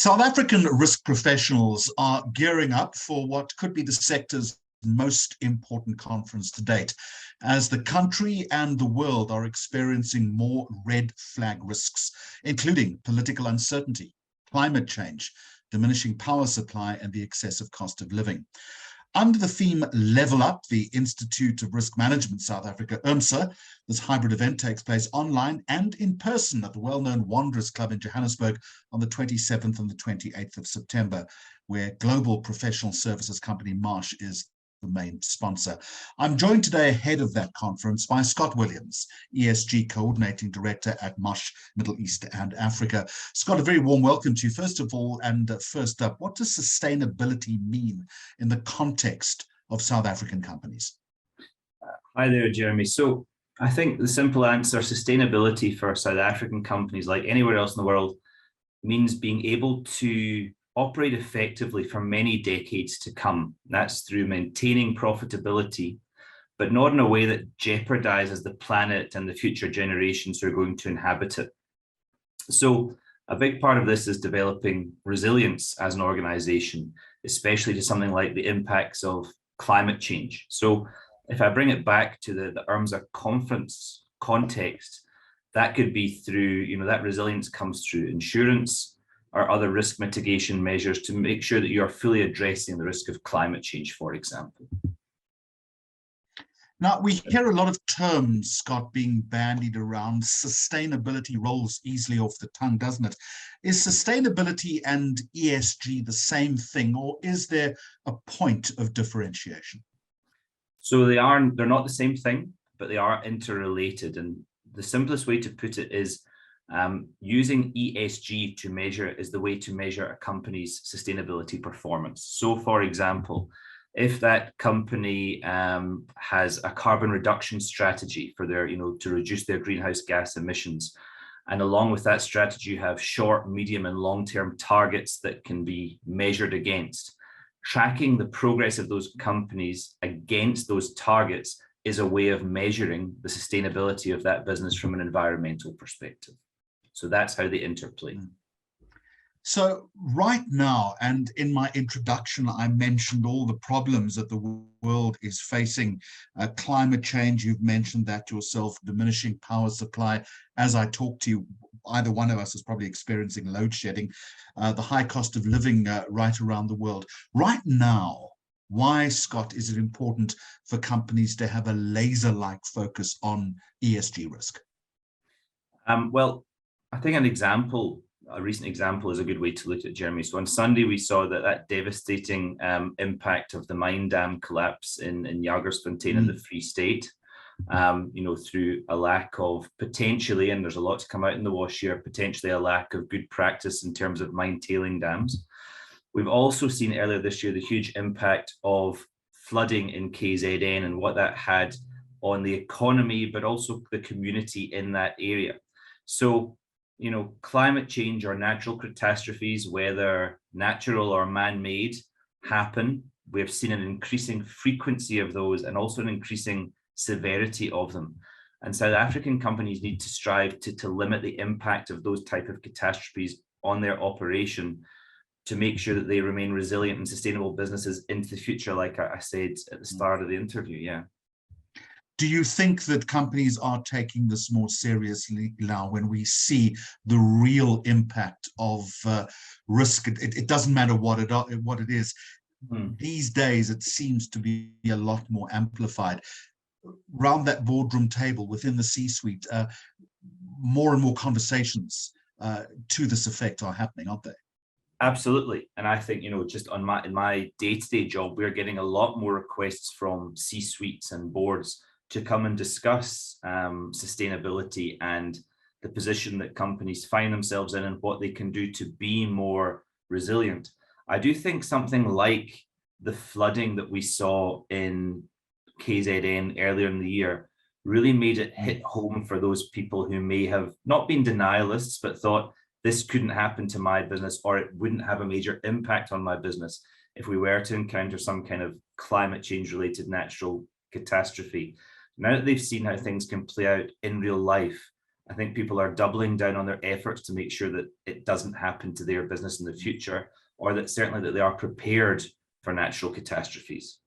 South African risk professionals are gearing up for what could be the sector's most important conference to date, as the country and the world are experiencing more red flag risks, including political uncertainty, climate change, diminishing power supply, and the excessive cost of living. Under the theme Level Up, the Institute of Risk Management South Africa, IRMSA, this hybrid event takes place online and in person at the well-known Wanderers Club in Johannesburg on the 27th and the 28th of September, where global professional services company Marsh is the main sponsor. I'm joined today ahead of that conference by Scott Williams, ESG Coordinating Director at Marsh Middle East and Africa. Scott, a very warm welcome to you. First of all, and first up, what does sustainability mean in the context of South African companies? Hi there, Jeremy. So I think the simple answer, sustainability for South African companies, like anywhere else in the world, means being able to operate effectively for many decades to come. That's through maintaining profitability, but not in a way that jeopardizes the planet and the future generations who are going to inhabit it. So a big part of this is developing resilience as an organization, especially to something like the impacts of climate change. So if I bring it back to the IRMSA conference context, that could be through, that resilience comes through insurance or other risk mitigation measures to make sure that you are fully addressing the risk of climate change, for example. Now, we hear a lot of terms, Scott, being bandied around. Sustainability rolls easily off the tongue, doesn't it? Is sustainability and ESG the same thing, or is there a point of differentiation? So they're not the same thing, but they are interrelated. And the simplest way to put it is using ESG to measure is the way to measure a company's sustainability performance. So for example, if that company has a carbon reduction strategy for their, to reduce their greenhouse gas emissions, and along with that strategy, you have short, medium, and long-term targets that can be measured against. Tracking the progress of those companies against those targets is a way of measuring the sustainability of that business from an environmental perspective. So that's how they interplay. So right now, and in my introduction, I mentioned all the problems that the world is facing. Climate change, you've mentioned that yourself, diminishing power supply. As I talk to you, either one of us is probably experiencing load shedding, the high cost of living right around the world. Right now, why, Scott, is it important for companies to have a laser-like focus on ESG risk? Well, I think a recent example is a good way to look at it, Jeremy. So on Sunday, we saw that devastating impact of the mine dam collapse in Jagersfontein in the Free State, through a lack of potentially, and there's a lot to come out in the wash here, potentially a lack of good practice in terms of mine tailing dams. We've also seen earlier this year the huge impact of flooding in KZN and what that had on the economy, but also the community in that area. So climate change or natural catastrophes, whether natural or man-made, happen. We have seen an increasing frequency of those and also an increasing severity of them. And South African companies need to strive to limit the impact of those type of catastrophes on their operation to make sure that they remain resilient and sustainable businesses into the future, like I said at the start of the interview, yeah. Do you think that companies are taking this more seriously now when we see the real impact of risk? It doesn't matter what it is. These days, it seems to be a lot more amplified. Around that boardroom table within the C-suite, more and more conversations to this effect are happening, aren't they? Absolutely. And I think, just in my day-to-day job, we're getting a lot more requests from C-suites and boards to come and discuss sustainability and the position that companies find themselves in and what they can do to be more resilient. I do think something like the flooding that we saw in KZN earlier in the year really made it hit home for those people who may have not been denialists, but thought this couldn't happen to my business, or it wouldn't have a major impact on my business if we were to encounter some kind of climate change related natural catastrophe. Now that they've seen how things can play out in real life, I think people are doubling down on their efforts to make sure that it doesn't happen to their business in the future, or that certainly that they are prepared for natural catastrophes.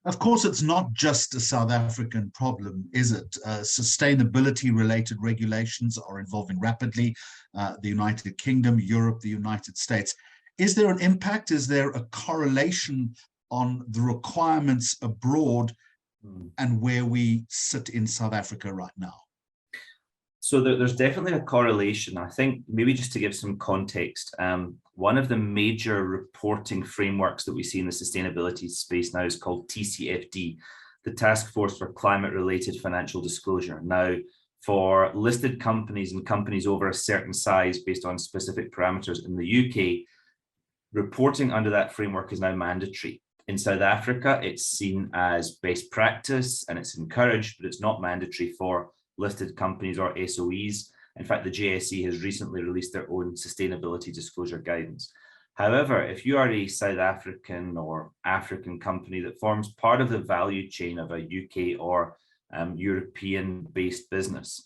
Of course, it's not just a South African problem, is it? Sustainability-related regulations are evolving rapidly. The United Kingdom, Europe, the United States. Is there an impact? Is there a correlation on the requirements abroad and where we sit in South Africa right now? So there's definitely a correlation. I think maybe just to give some context, one of the major reporting frameworks that we see in the sustainability space now is called TCFD, the Task Force for Climate-Related Financial Disclosure. Now, for listed companies and companies over a certain size based on specific parameters in the UK, reporting under that framework is now mandatory. In South Africa, it's seen as best practice and it's encouraged, but it's not mandatory for listed companies or SOEs. In fact, the JSE has recently released their own sustainability disclosure guidance. However, if you are a South African or African company that forms part of the value chain of a UK or European-based business,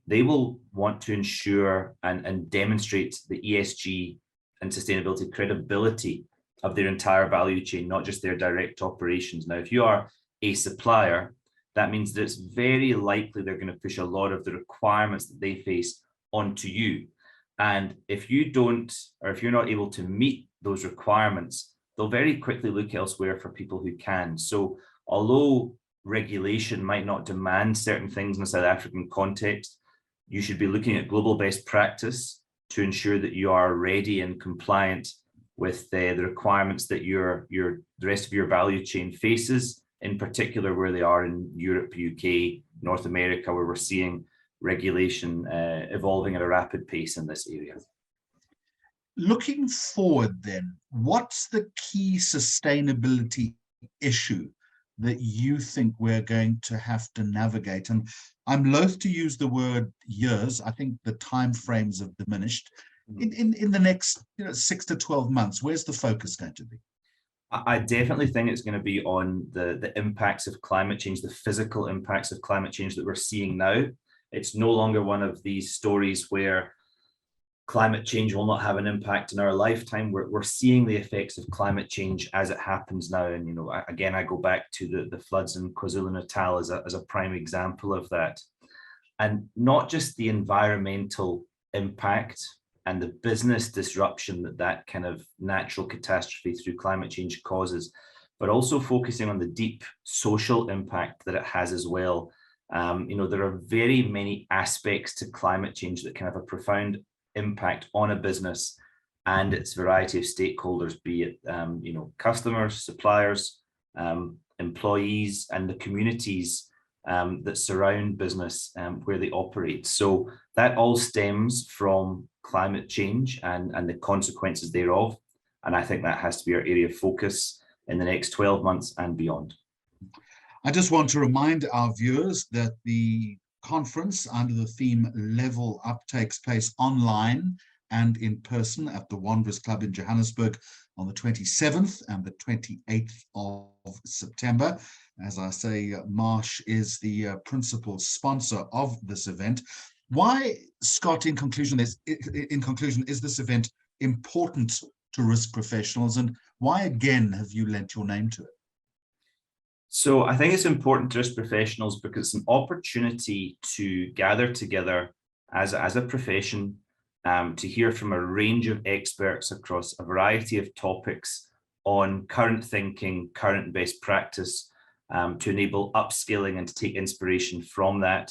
they will want to ensure and demonstrate the ESG and sustainability credibility of their entire value chain, not just their direct operations. Now, if you are a supplier, that means that it's very likely they're going to push a lot of the requirements that they face onto you. And if you don't, or if you're not able to meet those requirements, they'll very quickly look elsewhere for people who can. So although regulation might not demand certain things in a South African context, you should be looking at global best practice to ensure that you are ready and compliant with the requirements that the rest of your value chain faces, in particular where they are in Europe, UK, North America, where we're seeing regulation evolving at a rapid pace in this area. Looking forward then, what's the key sustainability issue that you think we're going to have to navigate? And I'm loath to use the word years. I think the timeframes have diminished. In the next 6 to 12 months, where's the focus going to be? I definitely think it's going to be on the impacts of climate change, the physical impacts of climate change that we're seeing now. It's no longer one of these stories where climate change will not have an impact in our lifetime. We're seeing the effects of climate change as it happens now. And, again, I go back to the floods in KwaZulu-Natal as a prime example of that. And not just the environmental impact and the business disruption that kind of natural catastrophe through climate change causes, but also focusing on the deep social impact that it has as well. There are very many aspects to climate change that can have a profound impact on a business and its variety of stakeholders, be it customers, suppliers, employees, and the communities that surround business where they operate. So that all stems from climate change and the consequences thereof. And I think that has to be our area of focus in the next 12 months and beyond. I just want to remind our viewers that the conference under the theme Level Up takes place online and in person at the Wanderers Club in Johannesburg on the 27th and the 28th of September. As I say, Marsh is the principal sponsor of this event. Why, Scott, in conclusion, is this event important to risk professionals, and why again have you lent your name to it? So I think it's important to risk professionals because it's an opportunity to gather together as a profession, to hear from a range of experts across a variety of topics on current thinking, current best practice, to enable upskilling and to take inspiration from that.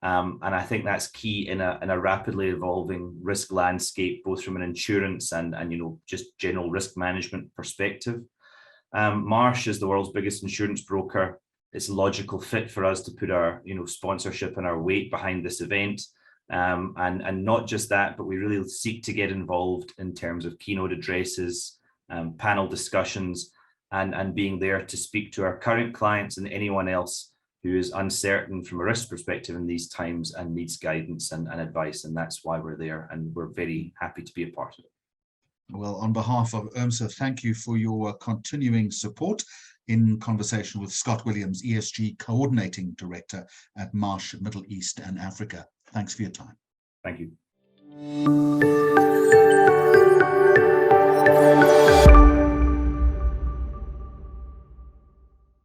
And I think that's key in a rapidly evolving risk landscape, both from an insurance and just general risk management perspective. Marsh is the world's biggest insurance broker. It's a logical fit for us to put our sponsorship and our weight behind this event. And not just that, but we really seek to get involved in terms of keynote addresses, panel discussions, and being there to speak to our current clients and anyone else who is uncertain from a risk perspective in these times and needs guidance and advice. And that's why we're there, and we're very happy to be a part of it. Well, on behalf of IRMSA, thank you for your continuing support. in conversation with Scott Williams, ESG Coordinating Director at Marsh Middle East and Africa. Thanks for your time. Thank you.